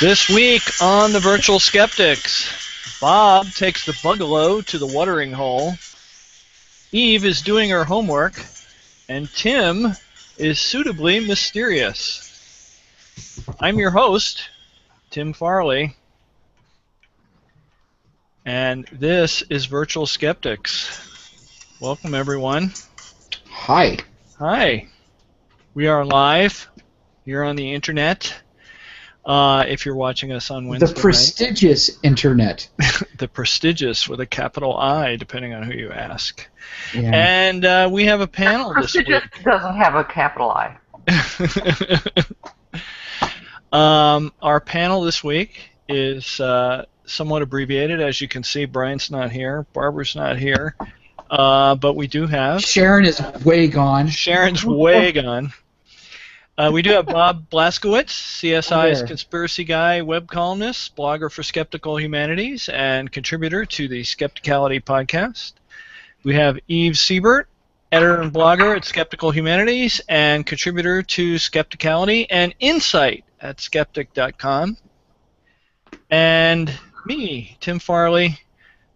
This week on the Virtual Skeptics, Bob takes the bungalow to the watering hole, Eve is doing her homework, and Tim is suitably mysterious. I'm your host, Tim Farley, and this is Virtual Skeptics. Welcome, everyone. Hi. Hi. We are live here on the internet. If you're watching us on Wednesday The prestigious internet. The prestigious with a capital I, depending on who you ask. Yeah. And we have a panel this week. Prestigious doesn't have a capital I. Our panel this week is somewhat abbreviated. As you can see, Brian's not here. Barbara's not here. But we do have... Sharon is way gone. Sharon's way gone. We do have Bob Blaskowitz, CSI's conspiracy guy, web columnist, blogger for Skeptical Humanities, and contributor to the Skepticality podcast. We have Eve Siebert, editor and blogger at Skeptical Humanities, and contributor to Skepticality and Insight at skeptic.com. And me, Tim Farley,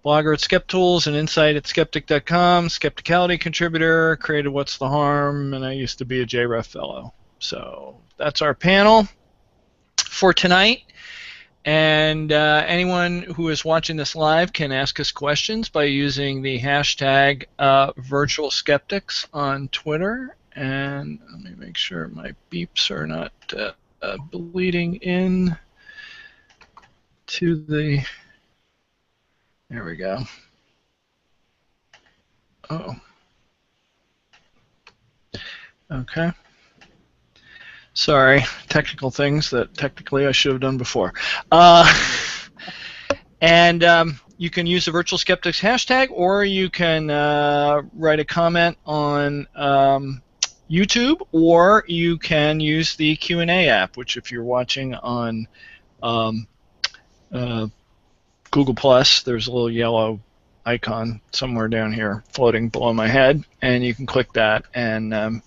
blogger at SkepTools and Insight at skeptic.com, Skepticality contributor, created What's the Harm, and I used to be a JREF fellow. So that's our panel for tonight. And anyone who is watching this live can ask us questions by using the hashtag Virtual Skeptics on Twitter. And let me make sure my beeps are not bleeding in to the... There we go. Oh. Okay. Sorry, technical things that technically I should have done before. And you can use the Virtual Skeptics hashtag, or you can write a comment on YouTube, or you can use the Q&A app, which if you're watching on Google+, there's a little yellow icon somewhere down here floating below my head, and you can click that and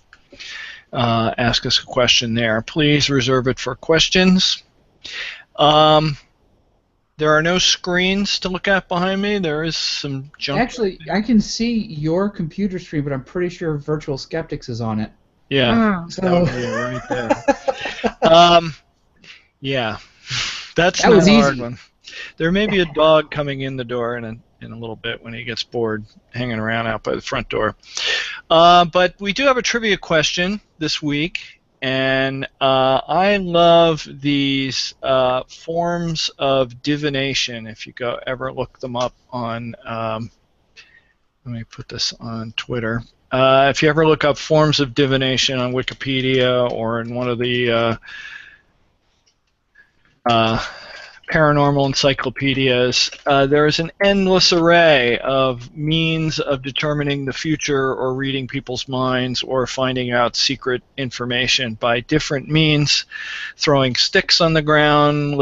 ask us a question there. Please reserve it for questions. There are no screens to look at behind me. There is some junk. Actually, I can see your computer screen, but I'm pretty sure Virtual Skeptics is on it. Yeah, So that would be right there. Yeah, that's that was not a easy. hard one. There may be a dog coming in the door in a little bit when he gets bored hanging around out by the front door. But we do have a trivia question this week, and I love these forms of divination. If you ever look them up on, let me put this on Twitter. If you ever look up forms of divination on Wikipedia or in one of the paranormal encyclopedias, there is an endless array of means of determining the future or reading people's minds or finding out secret information by different means, throwing sticks on the ground,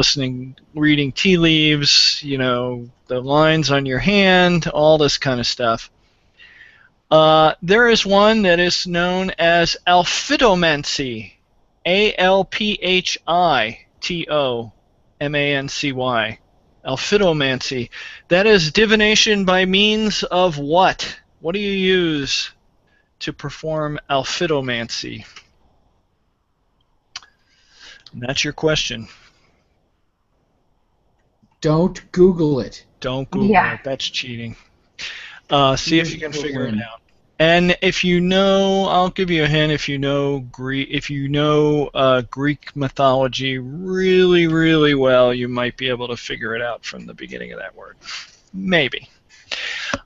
reading tea leaves, the lines on your hand, all this kind of stuff. There is one that is known as alphidomancy, ALPHITOMANCY, alphidomancy. That is divination by means of what? What do you use to perform alphidomancy? And that's your question. Don't Google it. Don't Google it. That's cheating. See if you can figure it out. And if you know, I'll give you a hint. If you know Greek mythology really, really well, you might be able to figure it out from the beginning of that word. Maybe.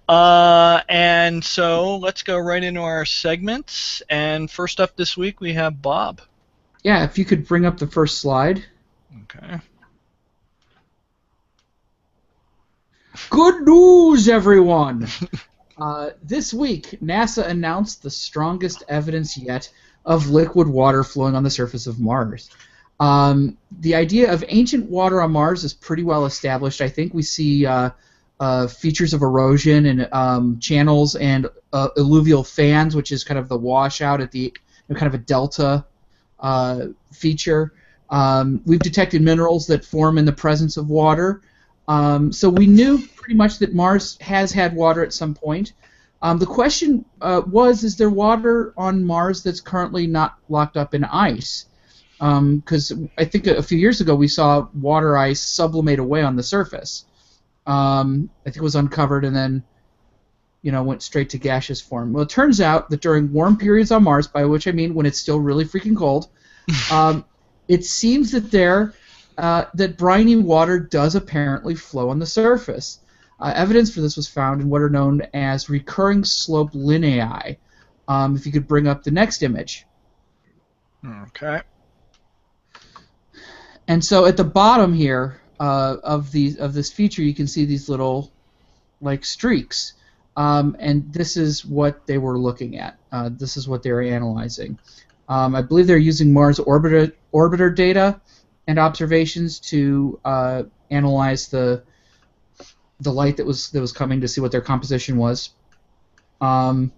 And so let's go right into our segments. And first up this week, we have Bob. Yeah, if you could bring up the first slide. Okay. Good news, everyone! This week, NASA announced the strongest evidence yet of liquid water flowing on the surface of Mars. The idea of ancient water on Mars is pretty well established. I think we see features of erosion and channels and alluvial fans, which is kind of the washout at the kind of a delta feature. We've detected minerals that form in the presence of water. So we knew pretty much that Mars has had water at some point. The question was, is there water on Mars that's currently not locked up in ice? Because I think a few years ago we saw water ice sublimate away on the surface. I think it was uncovered and then, went straight to gaseous form. Well, it turns out that during warm periods on Mars, by which I mean when it's still really freaking cold, it seems that that briny water does apparently flow on the surface. Evidence for this was found in what are known as recurring slope lineae. If you could bring up the next image. Okay. And so at the bottom here of this feature, you can see these little streaks, and this is what they were looking at. This is what they were analyzing. I believe they're using Mars orbiter data and observations to analyze the light that was coming to see what their composition was. And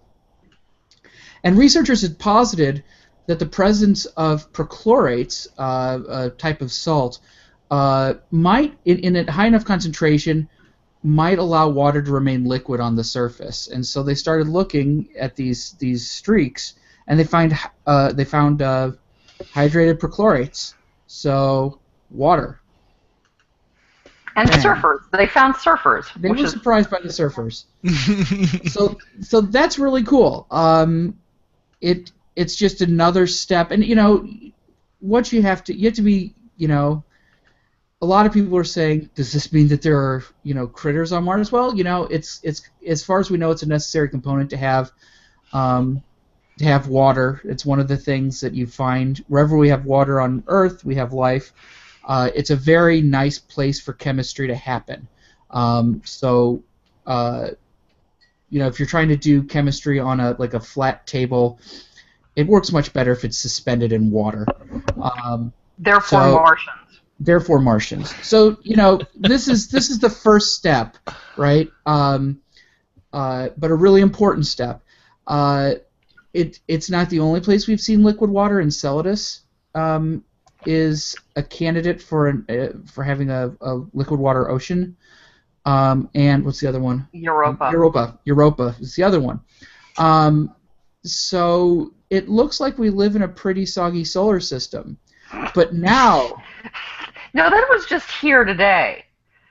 researchers had posited that the presence of perchlorates, a type of salt, might, in a high enough concentration, might allow water to remain liquid on the surface. And so they started looking at these streaks, and they found hydrated perchlorates, so water. And surfers. They found surfers. They were surprised by the surfers. So that's really cool. It's just another step, and what you have to be, a lot of people are saying, does this mean that there are critters on Mars? Well, it's as far as we know, it's a necessary component to have water. It's one of the things that you find wherever we have water on Earth, we have life. It's a very nice place for chemistry to happen. If you're trying to do chemistry on a flat table, it works much better if it's suspended in water. Therefore Martians. So this is the first step, right? But a really important step. It's not the only place we've seen liquid water. Enceladus is a candidate for having a liquid water ocean. And what's the other one? Europa is the other one. So it looks like we live in a pretty soggy solar system. But now... No, that was just here today.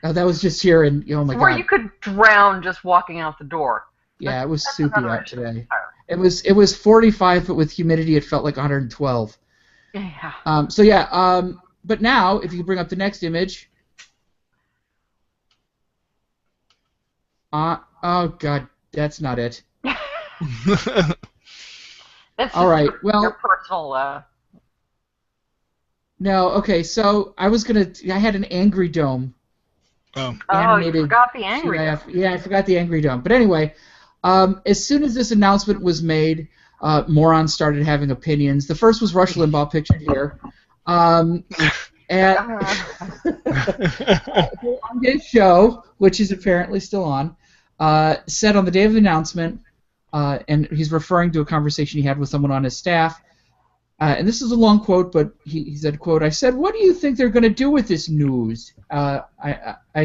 Oh, that was just here, and oh my God. Where you could drown just walking out the door. Yeah, it was soupy out today. It was 45, but with humidity it felt like 112. Yeah. But now, if you bring up the next image... oh, God, that's not it. That's all right. Your personal. No. Okay. So I had an angry dome. Oh. You forgot the angry dome. Yeah, I forgot the angry dome. But anyway, as soon as this announcement was made, morons started having opinions. The first was Rush Limbaugh, pictured here. And on his show, which is apparently still on, said on the day of the announcement, and he's referring to a conversation he had with someone on his staff, and this is a long quote, but he said, quote, "I said, what do you think they're going to do with this news?" I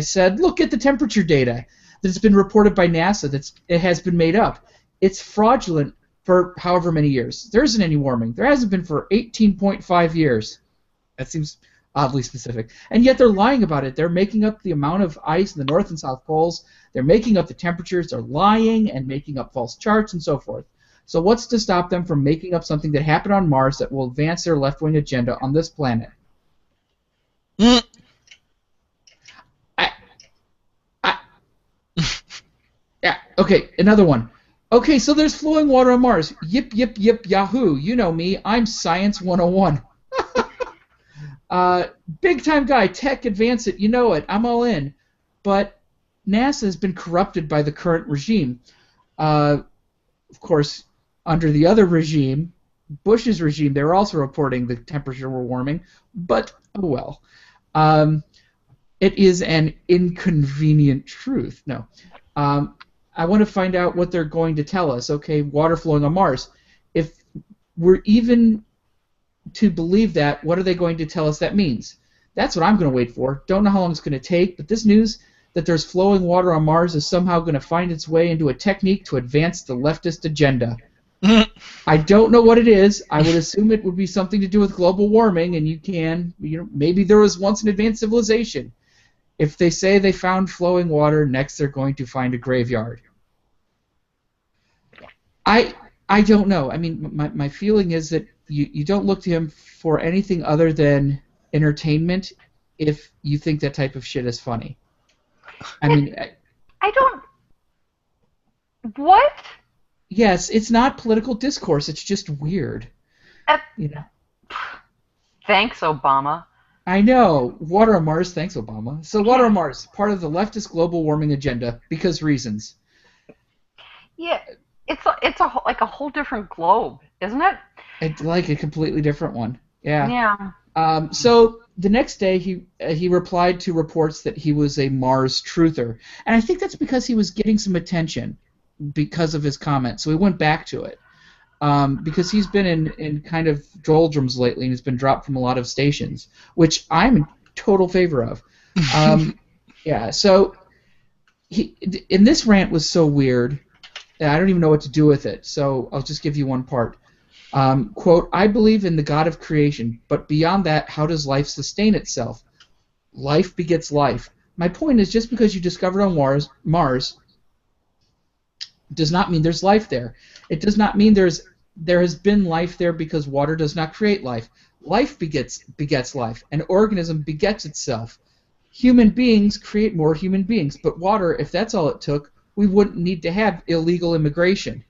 said, look at the temperature data that's been reported by NASA. It has been made up. It's fraudulent for however many years. There isn't any warming. There hasn't been for 18.5 years. That seems oddly specific. And yet they're lying about it. They're making up the amount of ice in the North and South Poles. They're making up the temperatures. They're lying and making up false charts and so forth. So what's to stop them from making up something that happened on Mars that will advance their left-wing agenda on this planet? Yeah, okay, another one. Okay, so there's flowing water on Mars. Yip, yip, yip, yahoo. You know me. I'm Science 101. Big-time guy, tech, advance it. You know it. I'm all in. But NASA has been corrupted by the current regime. Of course, under the other regime, Bush's regime, they were also reporting the temperature were warming, but oh well. It is an inconvenient truth. No. I want to find out what they're going to tell us. Okay, water flowing on Mars. If we're even to believe that, what are they going to tell us that means? That's what I'm going to wait for. Don't know how long it's going to take, but this news that there's flowing water on Mars is somehow going to find its way into a technique to advance the leftist agenda. I don't know what it is. I would assume it would be something to do with global warming, and maybe there was once an advanced civilization. If they say they found flowing water, next they're going to find a graveyard. I don't know. I mean, my feeling is that you don't look to him for anything other than entertainment if you think that type of shit is funny. I mean... I don't... What? Yes, it's not political discourse. It's just weird. You know. Thanks, Obama. I know. Water on Mars. Thanks, Obama. So water on Mars, part of the leftist global warming agenda, because reasons. Yeah, it's like a whole different globe, isn't it? It's like a completely different one. Yeah. Yeah. So the next day, he replied to reports that he was a Mars truther, and I think that's because he was getting some attention because of his comments. So he went back to it because he's been in kind of doldrums lately, and he's been dropped from a lot of stations, which I'm in total favor of. Yeah. So and this rant was so weird. I don't even know what to do with it. So I'll just give you one part. Quote, I believe in the God of creation, but beyond that, how does life sustain itself? Life begets life. My point is, just because you discovered on Mars does not mean there's life there. It does not mean there has been life there because water does not create life. Life begets life. An organism begets itself. Human beings create more human beings. But water, if that's all it took, we wouldn't need to have illegal immigration.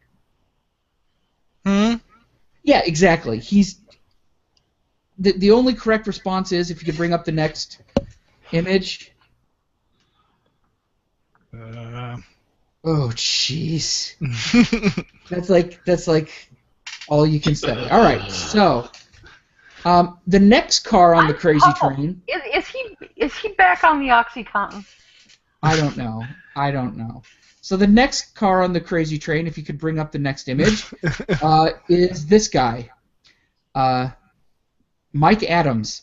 Yeah, exactly. The only correct response is, if you could bring up the next image. Oh, jeez. That's like all you can say. All right, so the next car on the crazy train. Is he back on the OxyContin? I don't know. So the next car on the crazy train, if you could bring up the next image, is this guy, Mike Adams.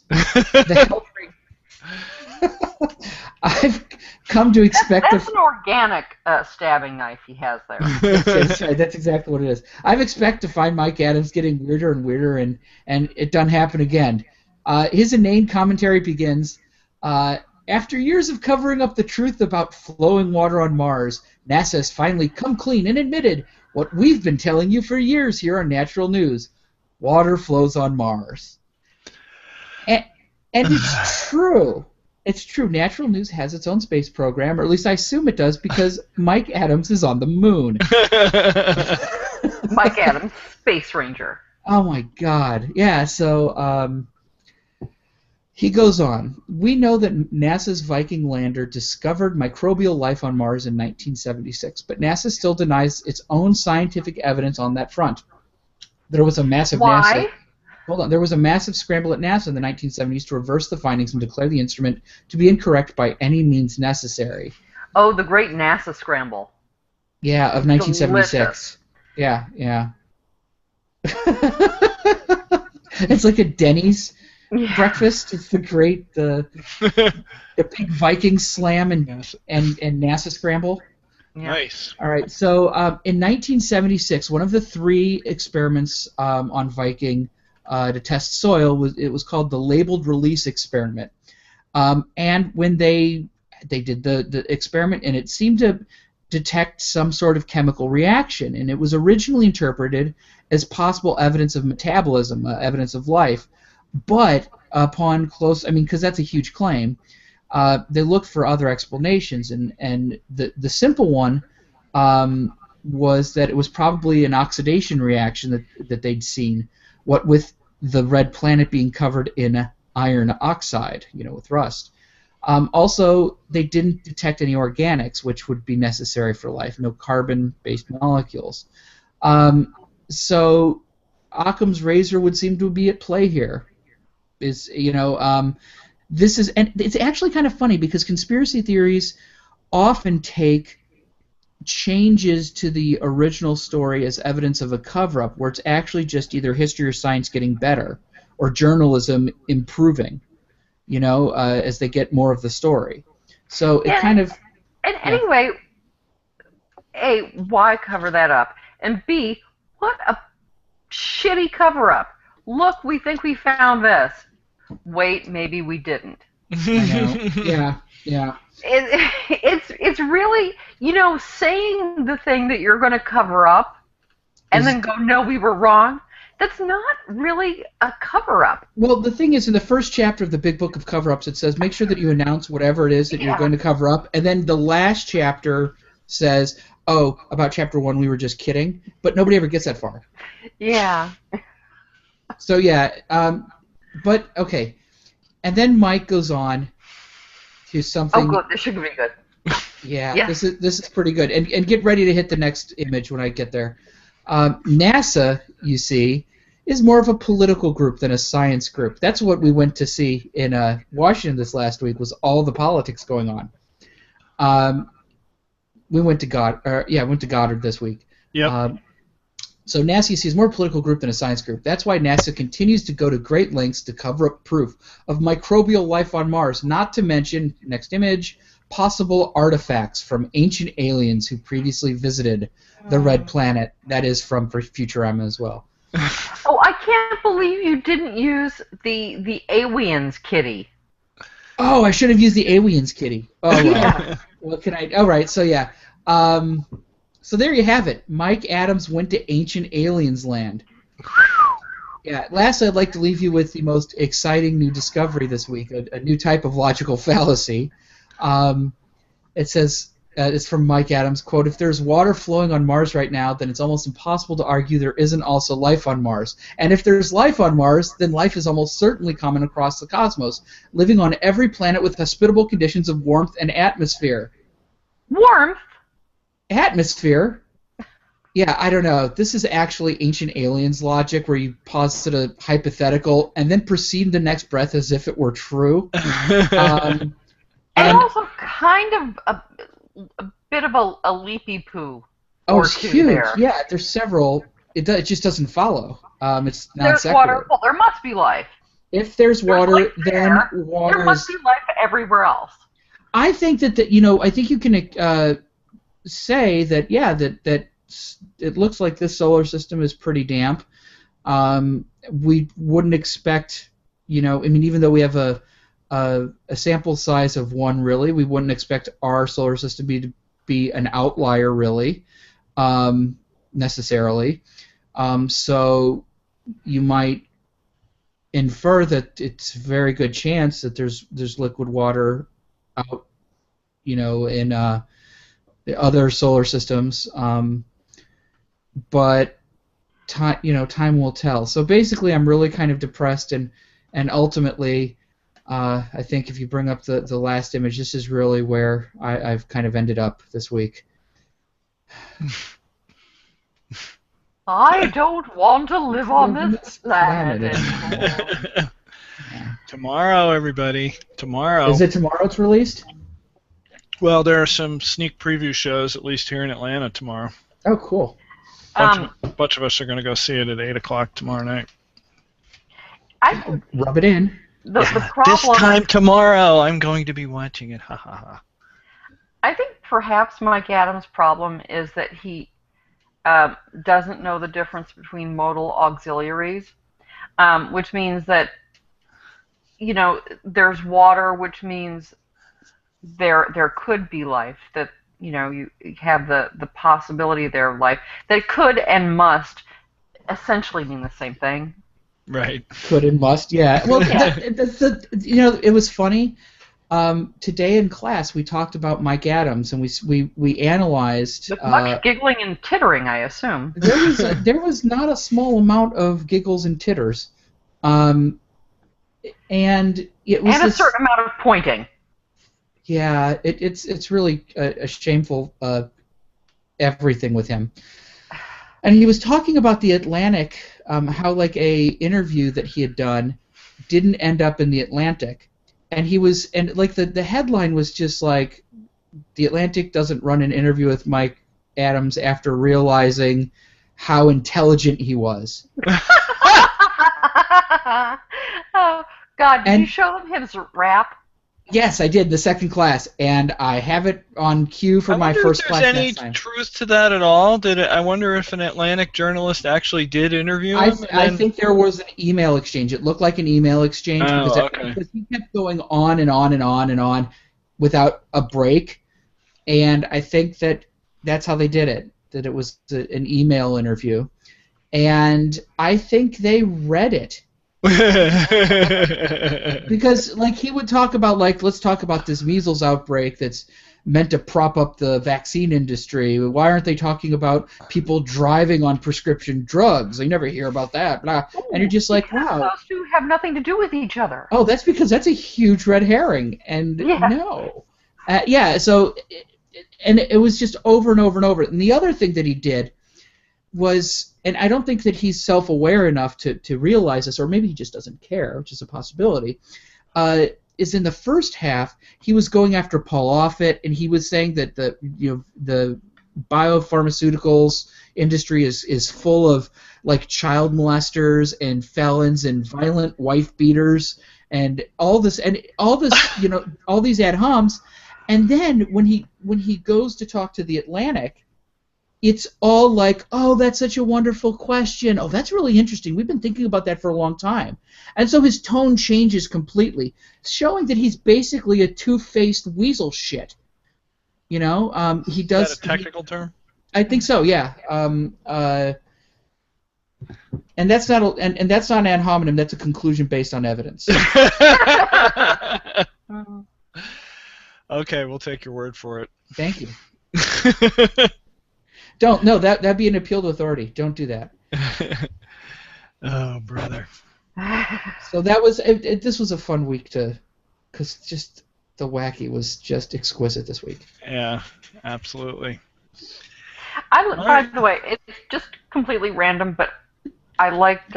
I've come to expect... That's an organic stabbing knife he has there. That's right. That's exactly what it is. I've expected to find Mike Adams getting weirder and weirder, and it done happen again. His inane commentary begins, after years of covering up the truth about flowing water on Mars, NASA has finally come clean and admitted what we've been telling you for years here on Natural News. Water flows on Mars. And it's true. It's true. Natural News has its own space program, or at least I assume it does, because Mike Adams is on the moon. Mike Adams, Space Ranger. Oh my God. Yeah, so he goes on. We know that NASA's Viking lander discovered microbial life on Mars in 1976, but NASA still denies its own scientific evidence on that front. There was a massive Why? There was a massive scramble at NASA in the 1970s to reverse the findings and declare the instrument to be incorrect by any means necessary. Oh, the great NASA scramble. Yeah, of 1976. Delicious. Yeah. It's like a Denny's breakfast. It's the great the big Viking slam and NASA scramble. Yeah. Nice. All right. So in 1976, one of the 3 experiments on Viking to test soil was called the labeled release experiment. And when they did the experiment, and it seemed to detect some sort of chemical reaction, and it was originally interpreted as possible evidence of metabolism, evidence of life. But upon close, because that's a huge claim, they looked for other explanations, and the simple one was that it was probably an oxidation reaction that they'd seen, what with the red planet being covered in iron oxide, with rust. Also, they didn't detect any organics, which would be necessary for life, no carbon-based molecules. So Occam's razor would seem to be at play here. This is, and it's actually kind of funny because conspiracy theories often take changes to the original story as evidence of a cover-up, where it's actually just either history or science getting better, or journalism improving, as they get more of the story. So it kind of... And anyway, A, why cover that up? And B, what a shitty cover-up. Look, we think we found this. Wait, maybe we didn't. I know. Yeah. It's really, saying the thing that you're going to cover up and then go, no, we were wrong. That's not really a cover-up. Well, the thing is, in the first chapter of the Big Book of Cover-Ups, it says, make sure that you announce whatever it is that you're going to cover up. And then the last chapter says, oh, about chapter 1, we were just kidding. But nobody ever gets that far. Yeah. So, but, okay. And then Mike goes on to something... Oh, good. This should be good. Yeah, this is pretty good. And get ready to hit the next image when I get there. NASA, you see, is more of a political group than a science group. That's what we went to see in Washington this last week, was all the politics going on. We went to Goddard this week. Yep. So NASA, you see, is more a political group than a science group. That's why NASA continues to go to great lengths to cover up proof of microbial life on Mars, not to mention, next image, possible artifacts from ancient aliens who previously visited the Red Planet. That is from Futurama as well. Oh, I can't believe you didn't use the aliens kitty. Oh, I should have used the aliens kitty. Oh, well. What can I... All right, so yeah. So there you have it. Mike Adams went to ancient aliens land. Yeah. Last, I'd like to leave you with the most exciting new discovery this week, a new type of logical fallacy. It says, it's from Mike Adams, quote, if there's water flowing on Mars right now, then it's almost impossible to argue there isn't also life on Mars. And if there's life on Mars, then life is almost certainly common across the cosmos, living on every planet with hospitable conditions of warmth and atmosphere. Warmth? Atmosphere? Yeah, I don't know. This is actually ancient aliens logic where you posit a hypothetical and then proceed in the next breath as if it were true. And also kind of a bit of a leapy poo. Oh, it's huge. There. Yeah, there's several. It just doesn't follow. It's non sequitur. There's water. Well, there must be life. If there's water, then water. There must be life everywhere else. I think that I think you can say that that it looks like this solar system is pretty damp. We wouldn't expect, even though we have a sample size of 1, really, we wouldn't expect our solar system to be an outlier, really, necessarily. So you might infer that it's a very good chance that there's liquid water out, in the other solar systems. But time will tell. So basically, I'm really kind of depressed, and ultimately, I think if you bring up the last image, this is really where I've kind of ended up this week. I don't want to live on this planet anymore. Tomorrow, everybody. Tomorrow. Is it tomorrow it's released? Well, there are some sneak preview shows, at least here in Atlanta, tomorrow. Oh, cool. A bunch of us are going to go see it at 8 o'clock tomorrow night. Rub it in. The problem, this time tomorrow, I'm going to be watching it. Ha ha ha. I think perhaps Mike Adams' problem is that he doesn't know the difference between modal auxiliaries, which means that there's water, which means there could be life. That you have the possibility there of life. That could and must essentially mean the same thing. Right. Could and must, yeah. Well, it was funny. Today in class, we talked about Mike Adams, and we analyzed. With much giggling and tittering, I assume. There was not a small amount of giggles and titters, and it was a certain amount of pointing. Yeah, it's really a shameful everything with him. And he was talking about the Atlantic, how like a interview that he had done didn't end up in the Atlantic, and the headline was just like, the Atlantic doesn't run an interview with Mike Adams after realizing how intelligent he was. Oh, God, did you And show them his rap? yes, I did the second class, and I have it on cue for I my wonder if first there's class any next time. truth to that at all. I wonder if an Atlantic journalist actually did interview him, and I then. think there was an email exchange. It looked like an email exchange Oh, okay. because he kept going on and on and on and on without a break, and I think that's how they did it. That it was an email interview, and I think they read it. Because like he would talk about like let's talk about this measles outbreak that's meant to prop up the vaccine industry. Why aren't they talking about people driving on prescription drugs? You never hear about that. Blah. And you're just like, Because wow. those two have nothing to do with each other. Oh, that's because that's a huge red herring. And Yeah. no. Yeah, so and it was just over and over and over. And the other thing that he did was, and I don't think that he's self-aware enough to realize this, or maybe he just doesn't care, which is a possibility, is in the first half he was going after Paul Offit, and he was saying that the biopharmaceuticals industry is full of like child molesters and felons and violent wife beaters and all this all these ad homs, and then when he goes to talk to the Atlantic, it's all like, oh, that's such a wonderful question. Oh, that's really interesting. We've been thinking about that for a long time. And so his tone changes completely, showing that he's basically a two-faced weasel shit. You know, he does. Is that a technical term? I think so. Yeah. And that's not and that's not ad hominem. That's a conclusion based on evidence. Okay, we'll take your word for it. Thank you. That'd be an appeal to authority. Don't do that. Oh, brother. So that was this was a fun week because just the wacky was just exquisite this week. Yeah, absolutely. By the way, it's just completely random, but I liked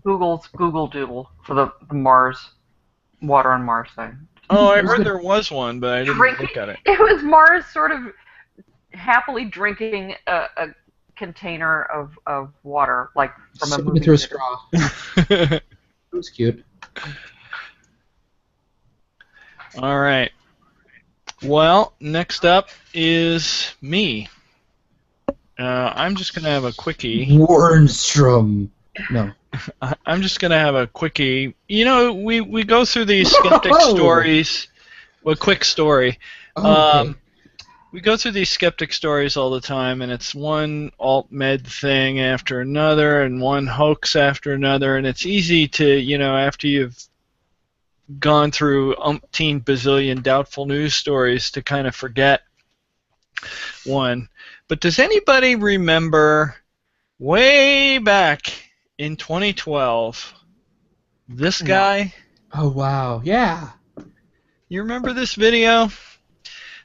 Google's Google Doodle for the Mars water on Mars thing. Oh, I heard there was one, but I didn't look at it. It was Mars sort of happily drinking a container of water, like from a movie. Through a straw. It was cute. All right. Well, next up is me. I'm just going to have a quickie. Wernstrom. No. I'm just going to have a quickie. You know, we go through these skeptic stories. A quick story. Okay. We go through these skeptic stories all the time, and it's one alt-med thing after another and one hoax after another, and it's easy to, after you've gone through umpteen bazillion doubtful news stories to kind of forget one. But does anybody remember way back in 2012 this guy? Oh, wow. Yeah. You remember this video?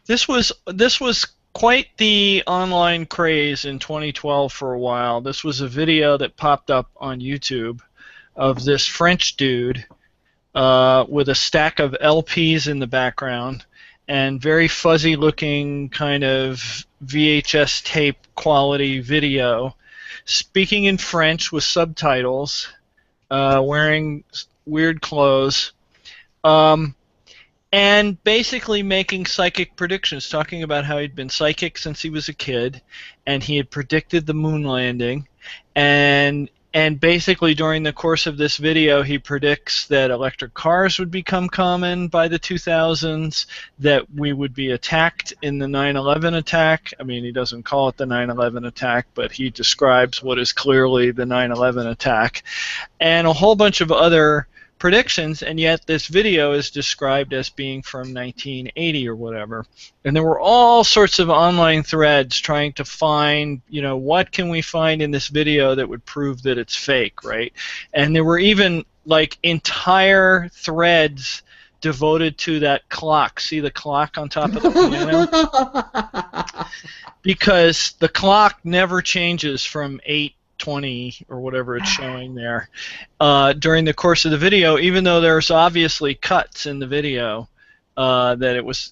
This was quite the online craze in 2012 for a while. This was a video that popped up on YouTube of this French dude with a stack of LPs in the background and very fuzzy looking kind of VHS tape quality video, speaking in French with subtitles, wearing weird clothes, and basically making psychic predictions, talking about how he'd been psychic since he was a kid, and he had predicted the moon landing, and basically during the course of this video he predicts that electric cars would become common by the 2000s, that we would be attacked in the 9/11 attack. I mean, he doesn't call it the 9/11 attack, but he describes what is clearly the 9/11 attack, and a whole bunch of other predictions, and yet this video is described as being from 1980 or whatever. And there were all sorts of online threads trying to find, what can we find in this video that would prove that it's fake, right? And there were even like entire threads devoted to that clock. See the clock on top of the piano? Because the clock never changes from 8:20 or whatever it's showing there during the course of the video, even though there's obviously cuts in the video that it was,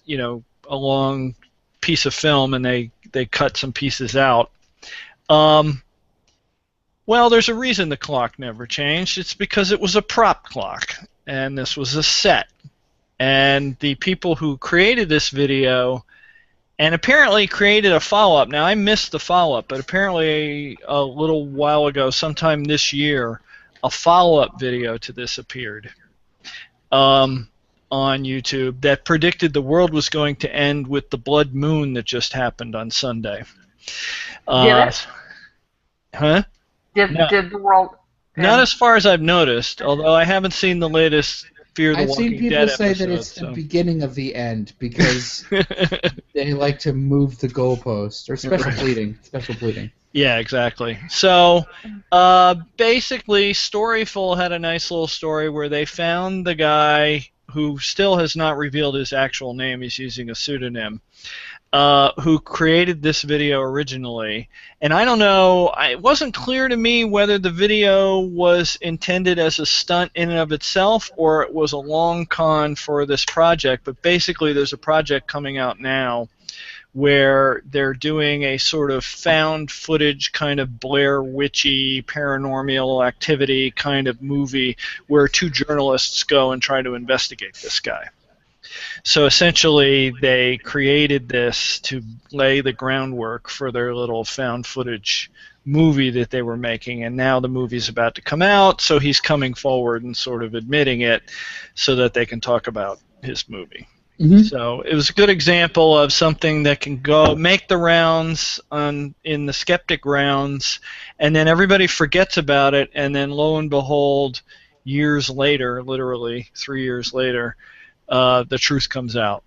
a long piece of film and they cut some pieces out. Well, there's a reason the clock never changed. It's because it was a prop clock, and this was a set. And the people who created this video and apparently created a follow-up. Now, I missed the follow-up, but apparently a little while ago, sometime this year, a follow-up video to this appeared on YouTube that predicted the world was going to end with the blood moon that just happened on Sunday. Did it? Huh? Did the world... Not as far as I've noticed, although I haven't seen the latest Fear the I've Walking seen people Dead say episode, that it's so. the beginning of the end because they like to move the goalpost, or special pleading. Special pleading. Yeah, exactly. So, basically, Storyful had a nice little story where they found the guy who still has not revealed his actual name. He's using a pseudonym. Who created this video originally. And I don't know, it wasn't clear to me whether the video was intended as a stunt in and of itself or it was a long con for this project, but basically there's a project coming out now where they're doing a sort of found footage kind of Blair Witchy paranormal activity kind of movie where two journalists go and try to investigate this guy. So essentially, they created this to lay the groundwork for their little found footage movie that they were making, and now the movie's about to come out, so he's coming forward and sort of admitting it so that they can talk about his movie. Mm-hmm. So it was a good example of something that can go make the rounds in the skeptic rounds, and then everybody forgets about it, and then lo and behold, years later, literally 3 years later, the truth comes out.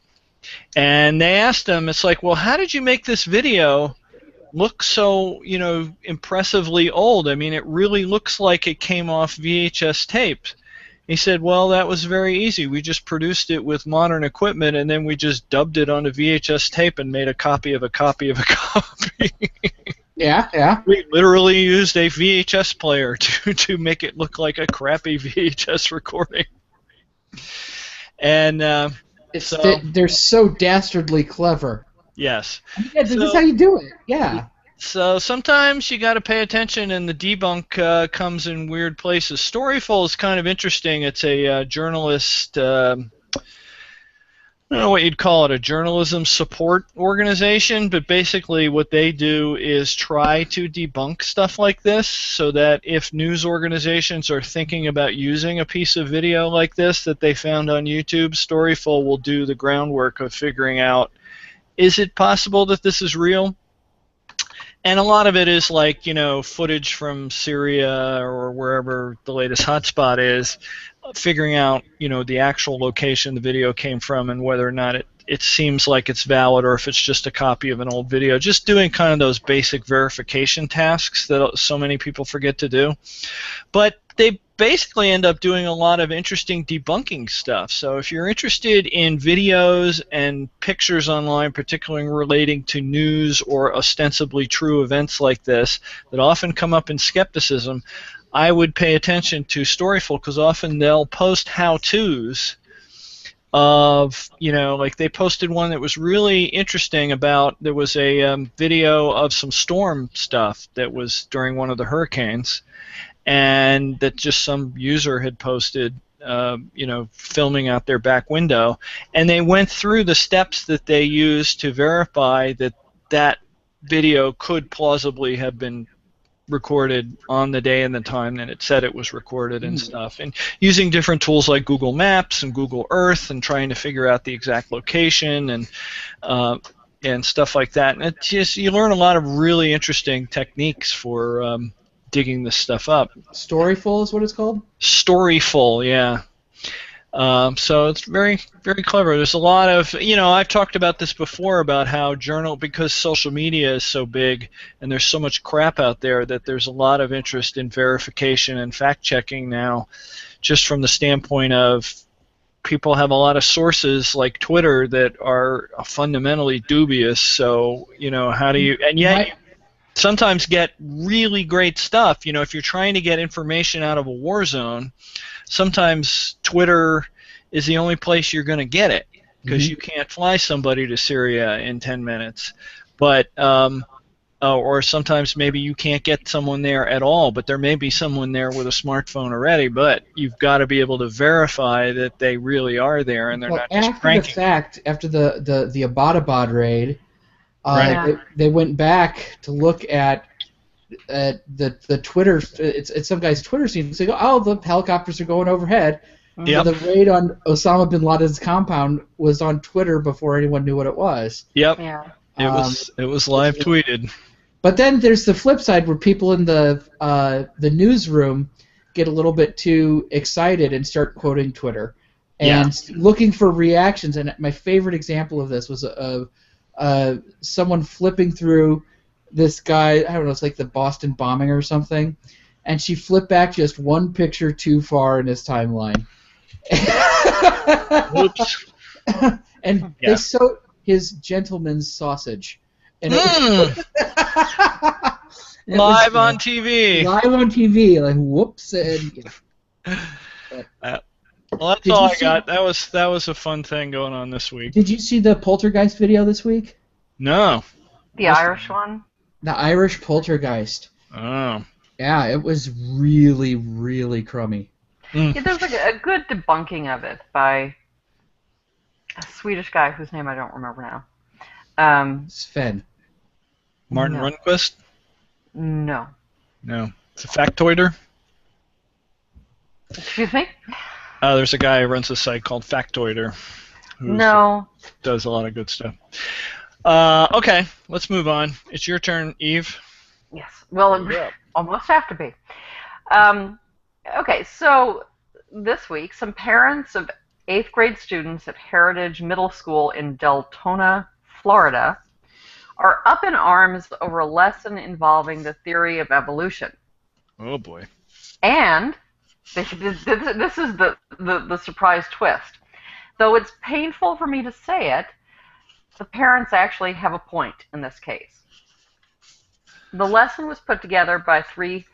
And they asked him, it's like, well, how did you make this video look so, impressively old? I mean, it really looks like it came off VHS tape. He said, well, that was very easy. We just produced it with modern equipment, and then we just dubbed it onto VHS tape and made a copy of a copy of a copy. Yeah. We literally used a VHS player to make it look like a crappy VHS recording. And they're so dastardly clever. Yes. Yeah, this is how you do it. Yeah. So sometimes you got to pay attention, and the debunk comes in weird places. Storyful is kind of interesting. It's a journalist. I don't know what you'd call it, a journalism support organization, but basically what they do is try to debunk stuff like this so that if news organizations are thinking about using a piece of video like this that they found on YouTube, Storyful will do the groundwork of figuring out, is it possible that this is real? And a lot of it is like, footage from Syria or wherever the latest hotspot is, figuring out, the actual location the video came from and whether or not it seems like it's valid or if it's just a copy of an old video. Just doing kind of those basic verification tasks that so many people forget to do. But they basically end up doing a lot of interesting debunking stuff. So if you're interested in videos and pictures online, particularly relating to news or ostensibly true events like this that often come up in skepticism, I would pay attention to Storyful because often they'll post how-tos of, like they posted one that was really interesting about, there was a video of some storm stuff that was during one of the hurricanes, and that just some user had posted, filming out their back window, and they went through the steps that they used to verify that that video could plausibly have been recorded on the day and the time that it said it was recorded and stuff, and using different tools like Google Maps and Google Earth and trying to figure out the exact location and stuff like that. And it's just, you learn a lot of really interesting techniques for digging this stuff up. Storyful is what it's called? Storyful, yeah. So it's very, very clever. There's a lot of, I've talked about this before about how because social media is so big and there's so much crap out there, that there's a lot of interest in verification and fact-checking now, just from the standpoint of people have a lot of sources like Twitter that are fundamentally dubious. So, how do you, and yet you sometimes get really great stuff. If you're trying to get information out of a war zone, sometimes Twitter is the only place you're going to get it because you can't fly somebody to Syria in 10 minutes. But or sometimes maybe you can't get someone there at all, but there may be someone there with a smartphone already, but you've got to be able to verify that they really are there and they're not just after pranking. the fact, after the Abbottabad raid, Right. they went back to look at the Twitter. It's some guy's Twitter feed. So they go, oh, the helicopters are going overhead. Yep. The raid on Osama bin Laden's compound was on Twitter before anyone knew what it was. Yep. Yeah. It was live tweeted. But then there's the flip side where people in the newsroom get a little bit too excited and start quoting Twitter and looking for reactions. And my favorite example of this was someone flipping through this guy. I don't know, it's like the Boston bombing or something, and she flipped back just one picture too far in his timeline. Whoops. And they sewed his gentleman's sausage. And it live on TV. Live on TV, like whoops. And, well, that's all I got. That was a fun thing going on this week. Did you see the poltergeist video this week? No. The Irish one? The Irish poltergeist. Oh. Yeah, it was really, really crummy. Yeah, there's a good debunking of it by a Swedish guy whose name I don't remember now. Sven. Martin Rundquist? No. No. It's a factoider? Excuse me? There's a guy who runs a site called Factoider. Who does a lot of good stuff. Okay, let's move on. It's your turn, Eve. Yes. Well, it almost have to be. Okay, so this week, some parents of 8th grade students at Heritage Middle School in Deltona, Florida, are up in arms over a lesson involving the theory of evolution. Oh, boy. And this is the surprise twist. Though it's painful for me to say it, the parents actually have a point in this case. The lesson was put together by 3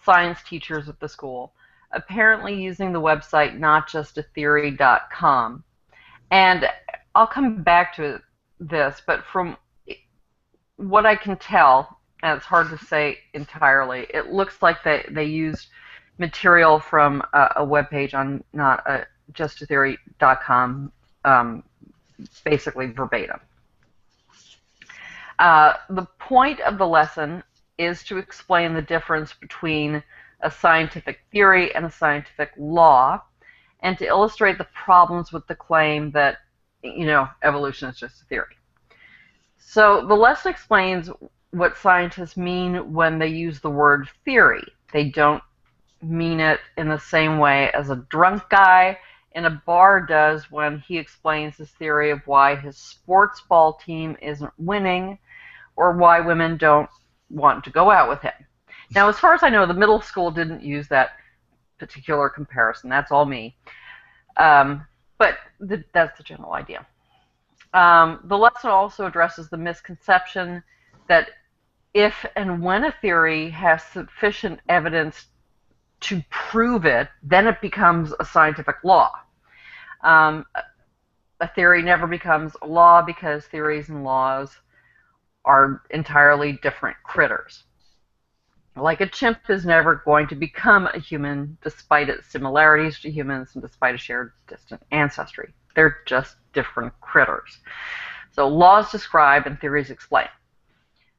science teachers at the school, apparently using the website notjustatheory.com. And I'll come back to this, but from what I can tell, and it's hard to say entirely, it looks like they used material from a webpage on notjustatheory.com, basically verbatim. The point of the lesson is to explain the difference between a scientific theory and a scientific law, and to illustrate the problems with the claim that, evolution is just a theory. So the lesson explains what scientists mean when they use the word theory. They don't mean it in the same way as a drunk guy in a bar does when he explains his theory of why his sports ball team isn't winning or why women don't want to go out with him. Now, as far as I know, the middle school didn't use that particular comparison. That's all me. But that's the general idea. The lesson also addresses the misconception that if and when a theory has sufficient evidence to prove it, then it becomes a scientific law. A theory never becomes a law because theories and laws are entirely different critters. Like a chimp is never going to become a human despite its similarities to humans and despite a shared distant ancestry. They're just different critters. So laws describe and theories explain.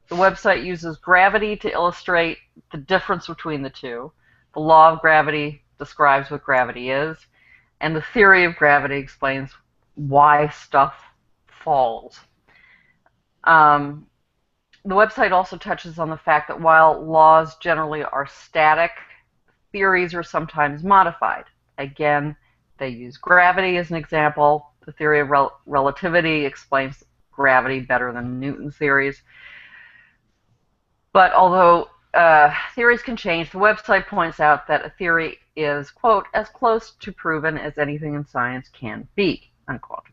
The website uses gravity to illustrate the difference between the two. The law of gravity describes what gravity is, and the theory of gravity explains why stuff falls. The website also touches on the fact that while laws generally are static, theories are sometimes modified. Again, they use gravity as an example. The theory of relativity explains gravity better than Newton's theories. But although theories can change, the website points out that a theory is, quote, as close to proven as anything in science can be, unquote.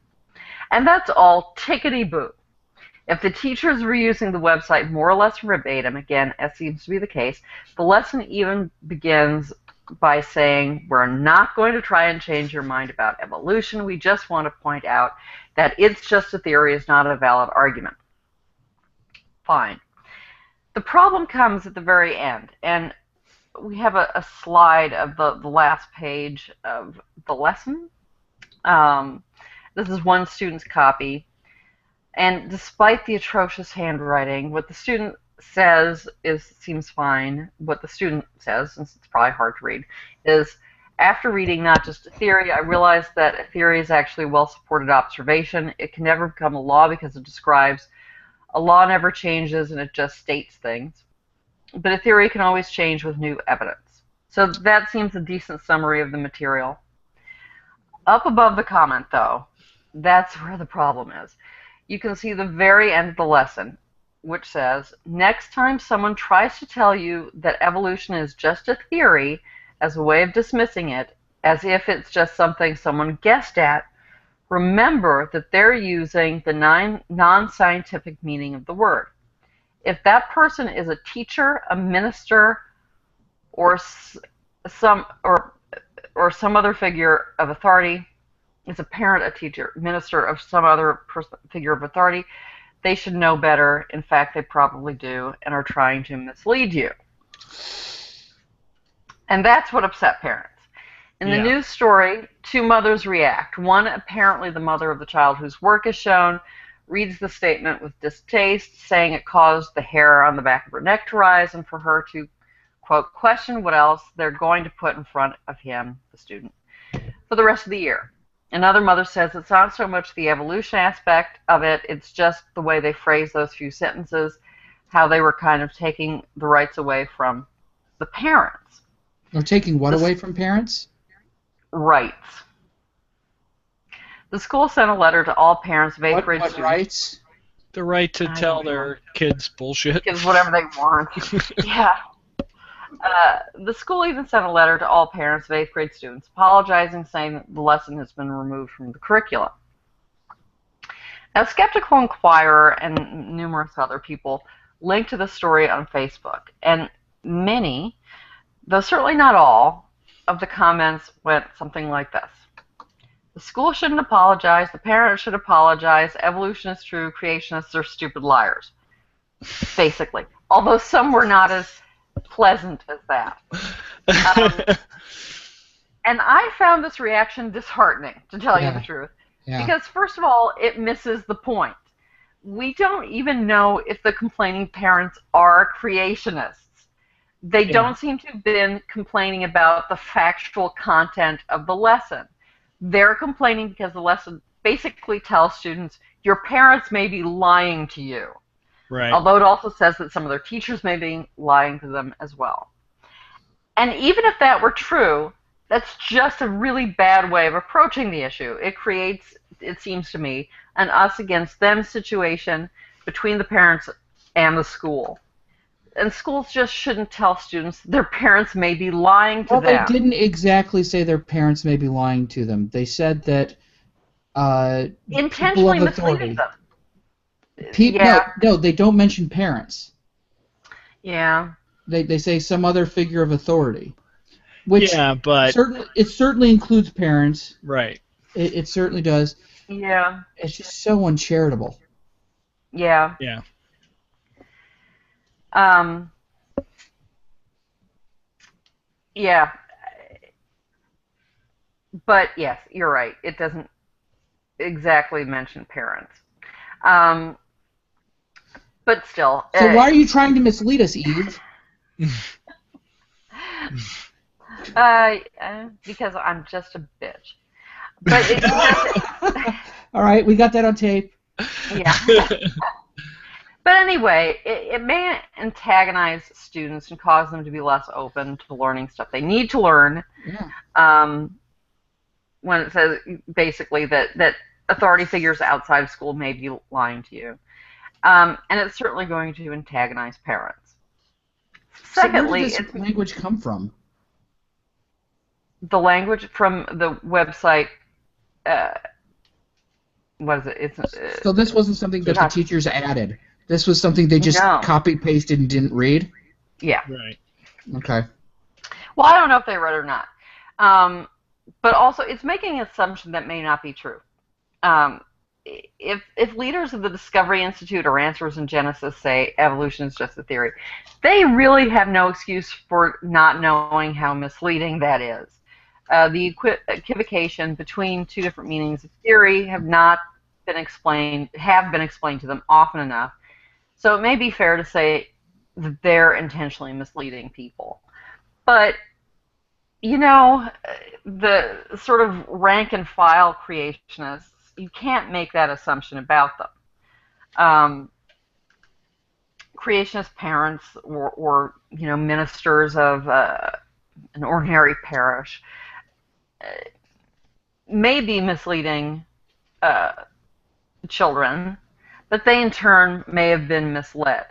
And that's all tickety-boo. If the teachers were using the website more or less verbatim, again, as seems to be the case, the lesson even begins by saying, we're not going to try and change your mind about evolution. We just want to point out that it's just a theory is not a valid argument. Fine. The problem comes at the very end, and we have a slide of the last page of the lesson. This is one student's copy, and despite the atrocious handwriting, what the student says seems fine. What the student says, since it's probably hard to read, is, after reading not just a theory, I realized that a theory is actually a well-supported observation. It can never become a law because it describes. A law never changes, and it just states things. But a theory can always change with new evidence. So that seems a decent summary of the material. Up above the comment, though, that's where the problem is. You can see the very end of the lesson, which says, next time someone tries to tell you that evolution is just a theory as a way of dismissing it, as if it's just something someone guessed at, remember that they're using the non-scientific meaning of the word. If that person is a teacher, a minister, or some other figure of authority, is a parent, a teacher, minister of some other figure of authority, they should know better. In fact, they probably do and are trying to mislead you. And that's what upset parents. In the news story, two mothers react. One, apparently the mother of the child whose work is shown, reads the statement with distaste, saying it caused the hair on the back of her neck to rise, and for her to, quote, question what else they're going to put in front of him, the student, for the rest of the year. Another mother says it's not so much the evolution aspect of it, it's just the way they phrase those few sentences, how they were kind of taking the rights away from the parents. They're taking what away from parents? Rights. The school sent a letter to all parents of 8th grade students. What rights? The right to tell their kids bullshit. Kids whatever they want. Yeah. The school even sent a letter to all parents of 8th grade students apologizing, saying that the lesson has been removed from the curriculum. Now, Skeptical Inquirer and numerous other people linked to the story on Facebook, and many, though certainly not all, of the comments went something like this. The school shouldn't apologize, the parents should apologize, evolution is true, creationists are stupid liars. Basically. Although some were not as pleasant as that. And I found this reaction disheartening, to tell you the truth. Yeah. Because, first of all, it misses the point. We don't even know if the complaining parents are creationists. They don't seem to have been complaining about the factual content of the lesson. They're complaining because the lesson basically tells students, your parents may be lying to you. Right. Although it also says that some of their teachers may be lying to them as well. And even if that were true, that's just a really bad way of approaching the issue. It creates, it seems to me, an us against them situation between the parents and the school. And schools just shouldn't tell students their parents may be lying to them. Well, they didn't exactly say their parents may be lying to them. They said that intentionally misleading them. No, they don't mention parents. Yeah. They say some other figure of authority. Which but it certainly includes parents. Right. It certainly does. Yeah. It's just so uncharitable. Yeah. Yeah. Yeah. But yes, you're right. It doesn't exactly mention parents. But still. So why are you trying to mislead us, Eve? Because I'm just a bitch. But all right, we got that on tape. Yeah. But anyway, it may antagonize students and cause them to be less open to learning stuff they need to learn. Yeah. When it says basically that authority figures outside of school may be lying to you. And it's certainly going to antagonize parents. Secondly, so where did this language come from? The language from the website. What is it? It's so this wasn't something that the teachers added. This was something they just copy pasted and didn't read. Yeah. Right. Okay. Well, I don't know if they read it or not. But also, it's making an assumption that may not be true. if leaders of the Discovery Institute or Answers in Genesis say evolution is just a theory, they really have no excuse for not knowing how misleading that is. The equivocation between two different meanings of theory have been explained to them often enough. So it may be fair to say that they're intentionally misleading people. But, you know, the sort of rank and file creationists, you can't make that assumption about them. Creationist parents or ministers of an ordinary parish may be misleading children, but they in turn may have been misled.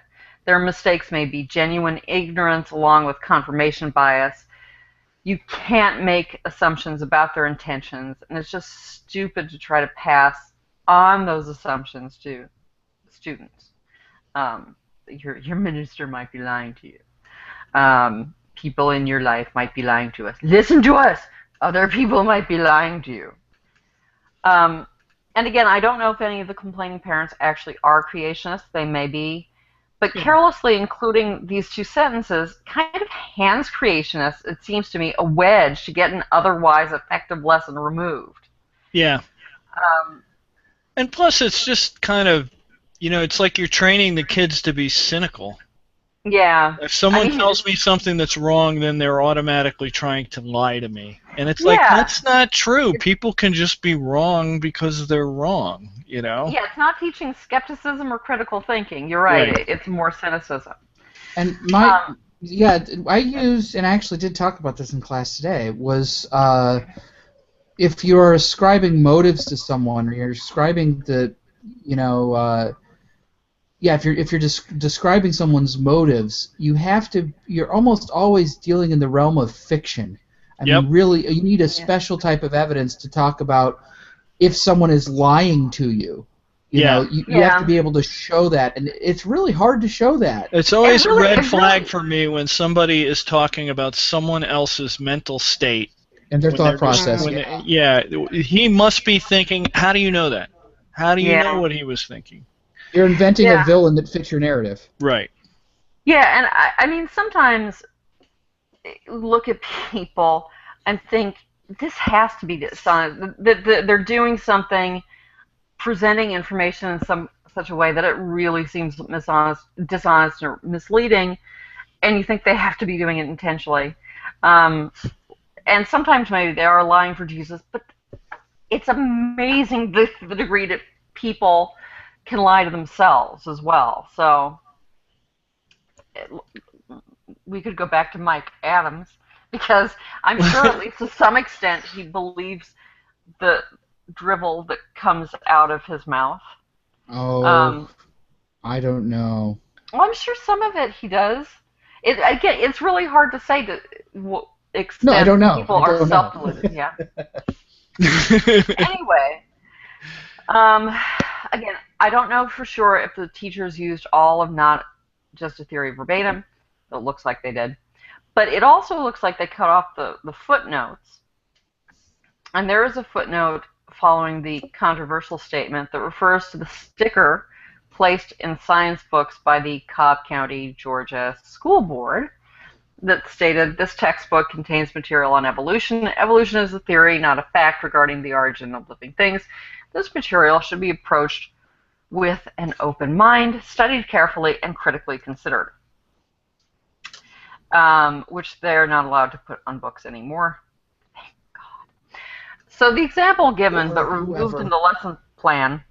Their mistakes may be genuine ignorance along with confirmation bias. You can't make assumptions about their intentions, and it's just stupid to try to pass on those assumptions to students. Your minister might be lying to you. People in your life might be lying to us. Listen to us! Other people might be lying to you. And again, I don't know if any of the complaining parents actually are creationists. They may be. But carelessly including these two sentences kind of hands creationists, it seems to me, a wedge to get an otherwise effective lesson removed. Yeah. And plus, it's just kind of, it's like you're training the kids to be cynical. Yeah. If someone tells me something that's wrong, then they're automatically trying to lie to me. And it's like, that's not true. People can just be wrong because they're wrong, Yeah, it's not teaching skepticism or critical thinking. You're right. It's more cynicism. And I used, and I actually did talk about this in class today, was if you're ascribing motives to someone, or you're ascribing if you're describing someone's motives, you're almost always dealing in the realm of fiction. I mean, really, you need a special type of evidence to talk about if someone is lying to you. You have to be able to show that, and it's really hard to show that. It's always a red flag for me when somebody is talking about someone else's mental state. And their thought process. He must be thinking, how do you know that? How do you know what he was thinking? You're inventing a villain that fits your narrative. Right. Yeah, and I mean, sometimes look at people and think, this has to be dishonest. They're doing something, presenting information in such a way that it really seems dishonest or misleading, and you think they have to be doing it intentionally. And sometimes maybe they are lying for Jesus, but it's amazing the degree that people can lie to themselves as well. So we could go back to Mike Adams, because I'm sure at least to some extent he believes the drivel that comes out of his mouth. Oh, I don't know. Well, I'm sure some of it he does. Again, it's really hard to say to what extent I don't know. people are self-deluded. Yeah. Anyway, again, I don't know for sure if the teachers used all of Not Just a Theory verbatim. It looks like they did. But it also looks like they cut off the footnotes. And there is a footnote following the controversial statement that refers to the sticker placed in science books by the Cobb County, Georgia School Board that stated, this textbook contains material on evolution. Evolution is a theory, not a fact regarding the origin of living things. This material should be approached with an open mind, studied carefully, and critically considered. Which they're not allowed to put on books anymore. Thank God. So the example given, but removed in the lesson plan,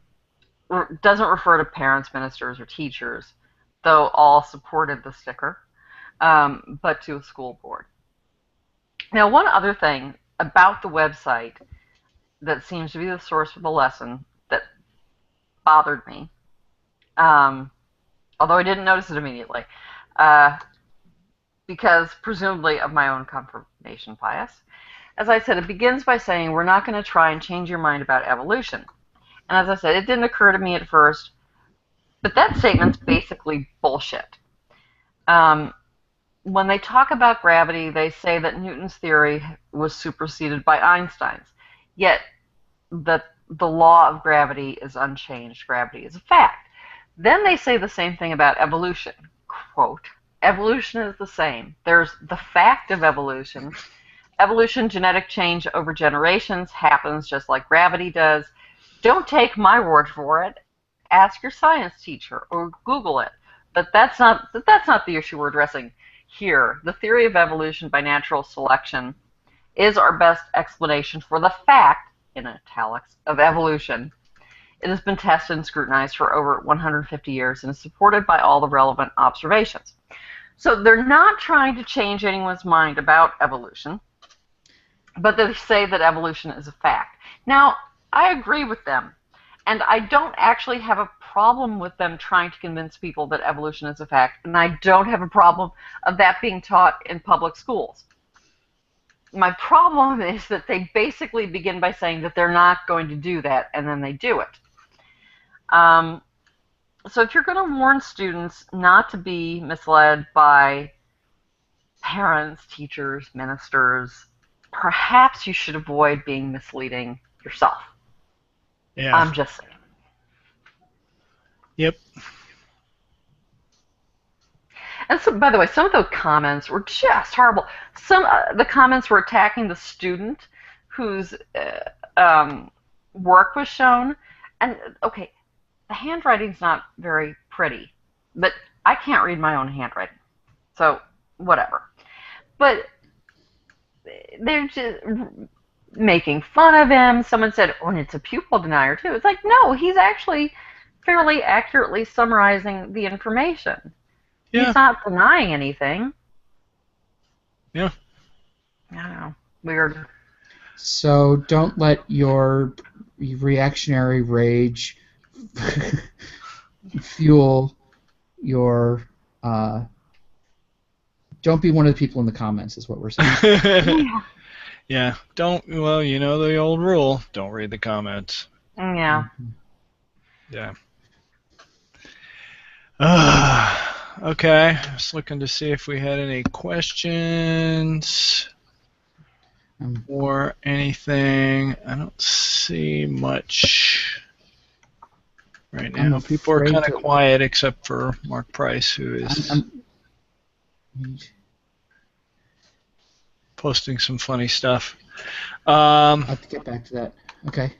doesn't refer to parents, ministers, or teachers, though all supported the sticker, but to a school board. Now, one other thing about the website that seems to be the source of the lesson that bothered me, although I didn't notice it immediately, because presumably of my own confirmation bias. As I said, it begins by saying we're not going to try and change your mind about evolution. And as I said, it didn't occur to me at first, but that statement's basically bullshit. When they talk about gravity, they say that Newton's theory was superseded by Einstein's. Yet the the law of gravity is unchanged. Gravity is a fact. Then they say the same thing about evolution. Quote, evolution is the same. There's the fact of evolution. Evolution, genetic change over generations, happens just like gravity does. Don't take my word for it. Ask your science teacher or Google it. But that's not the issue we're addressing here. The theory of evolution by natural selection is our best explanation for the fact, in italics, of evolution. It has been tested and scrutinized for over 150 years and is supported by all the relevant observations. So they're not trying to change anyone's mind about evolution, but they say that evolution is a fact. Now, I agree with them, and I don't actually have a problem with them trying to convince people that evolution is a fact, and I don't have a problem of that being taught in public schools. My problem is that they basically begin by saying that they're not going to do that, and then they do it. So if you're going to warn students not to be misled by parents, teachers, ministers, perhaps you should avoid being misleading yourself. Yeah. I'm just saying. Yep. And so, by the way, some of those comments were just horrible. Some the comments were attacking the student whose work was shown. And okay, the handwriting's not very pretty, but I can't read my own handwriting, so whatever. But they're just making fun of him. Someone said, "Oh, and it's a pupil denier too." It's like, no, he's actually fairly accurately summarizing the information. Yeah. He's not denying anything. Yeah. I don't know. Weird. So don't let your reactionary rage fuel your... don't be one of the people in the comments, is what we're saying. Yeah. Yeah. Well, you know the old rule. Don't read the comments. Yeah. Yeah. Okay. Just looking to see if we had any questions or anything. I don't see much right now. People are kind of quiet except for Mark Price, who is posting some funny stuff. I'll have to get back to that. Okay.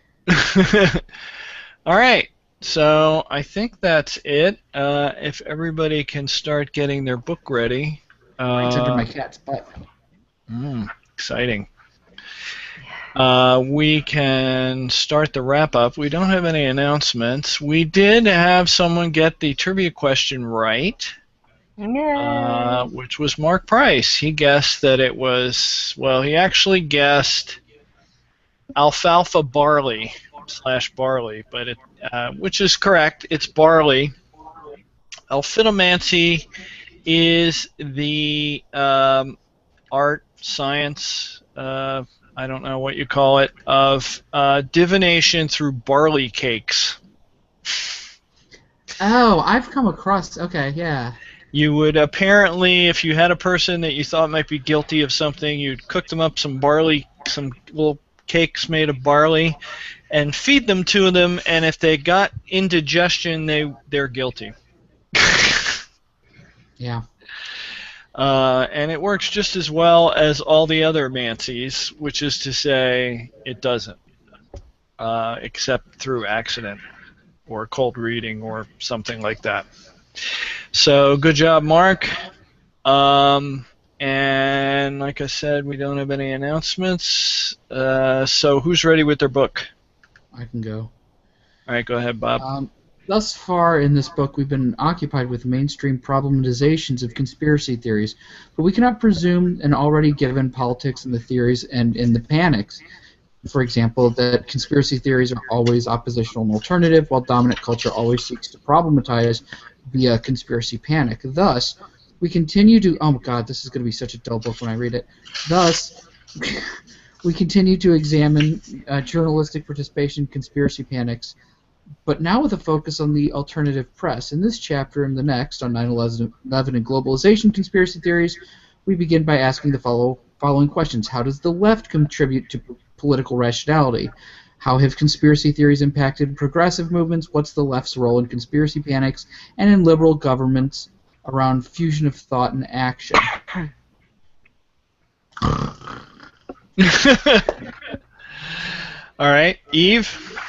All right. So I think that's it. If everybody can start getting their book ready. It's under my cat's butt. Exciting. We can start the wrap-up. We don't have any announcements. We did have someone get the trivia question right, which was Mark Price. He guessed that it was, well, he actually guessed alfalfa barley / barley, but which is correct. It's barley. Alphitomancy is the art, science, I don't know what you call it, of divination through barley cakes. Oh, I've come across... Okay, yeah. You would apparently, if you had a person that you thought might be guilty of something, you'd cook them up some little cakes made of barley, and feed them to them, and if they got indigestion, they're guilty. Yeah. And it works just as well as all the other mancies, which is to say, it doesn't, except through accident or cold reading or something like that. So good job, Mark. And like I said, we don't have any announcements. So who's ready with their book? I can go. All right, go ahead, Bob. Thus far in this book, we've been occupied with mainstream problematizations of conspiracy theories, but we cannot presume an already given politics in the theories and in the panics. For example, that conspiracy theories are always oppositional and alternative, while dominant culture always seeks to problematize via conspiracy panic. Thus, we continue to... Oh, God, this is going to be such a dull book when I read it. Thus, we continue to examine journalistic participation in conspiracy panics, but now with a focus on the alternative press. In this chapter and the next, on 9/11 and globalization conspiracy theories, we begin by asking the following questions. How does the left contribute to political rationality? How have conspiracy theories impacted progressive movements? What's the left's role in conspiracy panics and in liberal governments around fusion of thought and action? All right, Eve?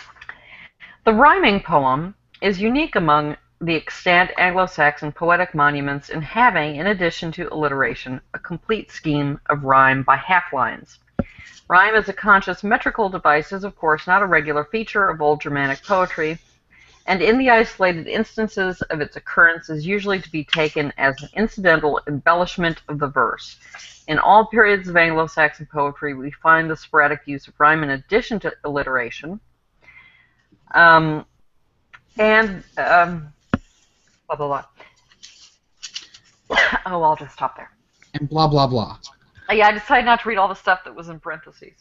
The rhyming poem is unique among the extant Anglo-Saxon poetic monuments in having, in addition to alliteration, a complete scheme of rhyme by half-lines. Rhyme as a conscious metrical device is, of course, not a regular feature of old Germanic poetry, and in the isolated instances of its occurrence is usually to be taken as an incidental embellishment of the verse. In all periods of Anglo-Saxon poetry, we find the sporadic use of rhyme in addition to alliteration. Blah, blah, blah. Oh, I'll just stop there. And blah, blah, blah. Yeah, I decided not to read all the stuff that was in parentheses.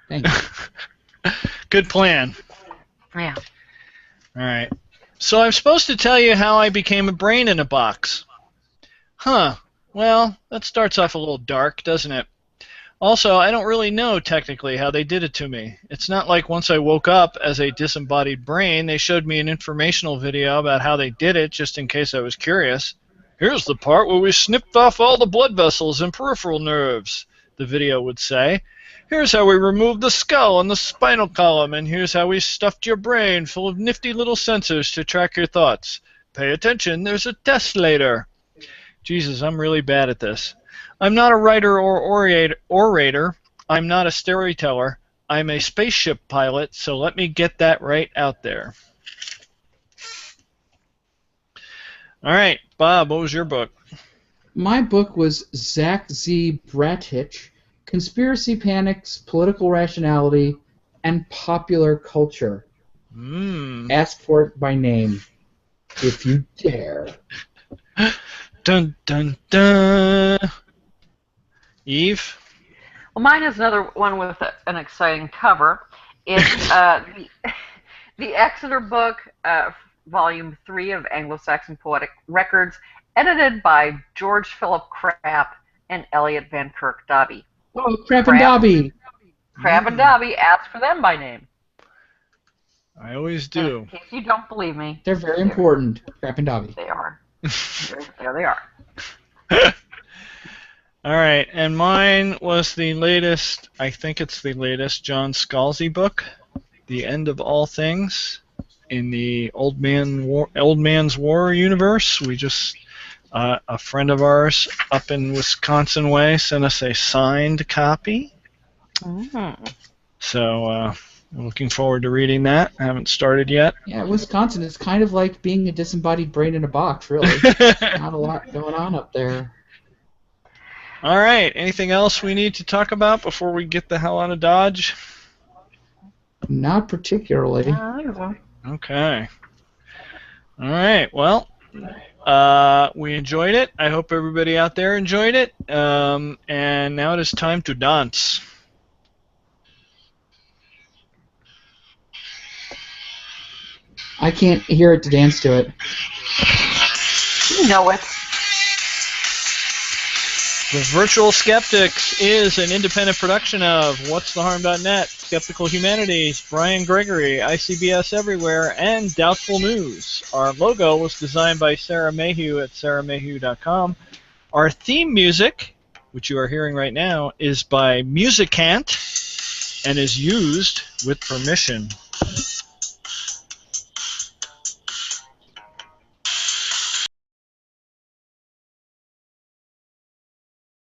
Thank you. Good plan. Yeah. All right. So I'm supposed to tell you how I became a brain in a box. Huh. Well, that starts off a little dark, doesn't it? Also, I don't really know technically how they did it to me. It's not like once I woke up as a disembodied brain, they showed me an informational video about how they did it just in case I was curious. Here's the part where we snipped off all the blood vessels and peripheral nerves, the video would say. Here's how we removed the skull and the spinal column, and here's how we stuffed your brain full of nifty little sensors to track your thoughts. Pay attention, there's a test later. Jesus, I'm really bad at this. I'm not a writer or orator. I'm not a storyteller. I'm a spaceship pilot, so let me get that right out there. All right, Bob, what was your book? My book was Zach Z. Bratich, Conspiracy Panics, Political Rationality, and Popular Culture. Ask for it by name, if you dare. Dun, dun, dun. Eve? Well, mine is another one with an exciting cover. It's the Exeter book, Volume 3 of Anglo-Saxon Poetic Records, edited by George Philip Crapp and Elliot Van Kirk Dobby. Oh, Crapp and Dobby! Crapp and Dobby, ask for them by name. I always do. In case you don't believe me. They're very important, Crapp and Dobby. They are. There they are. All right, and mine was the latest, I think it's the latest John Scalzi book, The End of All Things, in the Old Man's War universe. We just, a friend of ours up in Wisconsin way sent us a signed copy. Mm-hmm. So I'm looking forward to reading that. I haven't started yet. Yeah, Wisconsin is kind of like being a disembodied brain in a box, really. Not a lot going on up there. All right. Anything else we need to talk about before we get the hell out of Dodge? Not particularly. Okay. All right. Well, we enjoyed it. I hope everybody out there enjoyed it. And now it is time to dance. I can't hear it to dance to it. You know it. The Virtual Skeptics is an independent production of What's the Harm.net, Skeptical Humanities, Brian Gregory, ICBS Everywhere, and Doubtful News. Our logo was designed by Sarah Mayhew at sarahmayhew.com. Our theme music, which you are hearing right now, is by Musicant and is used with permission.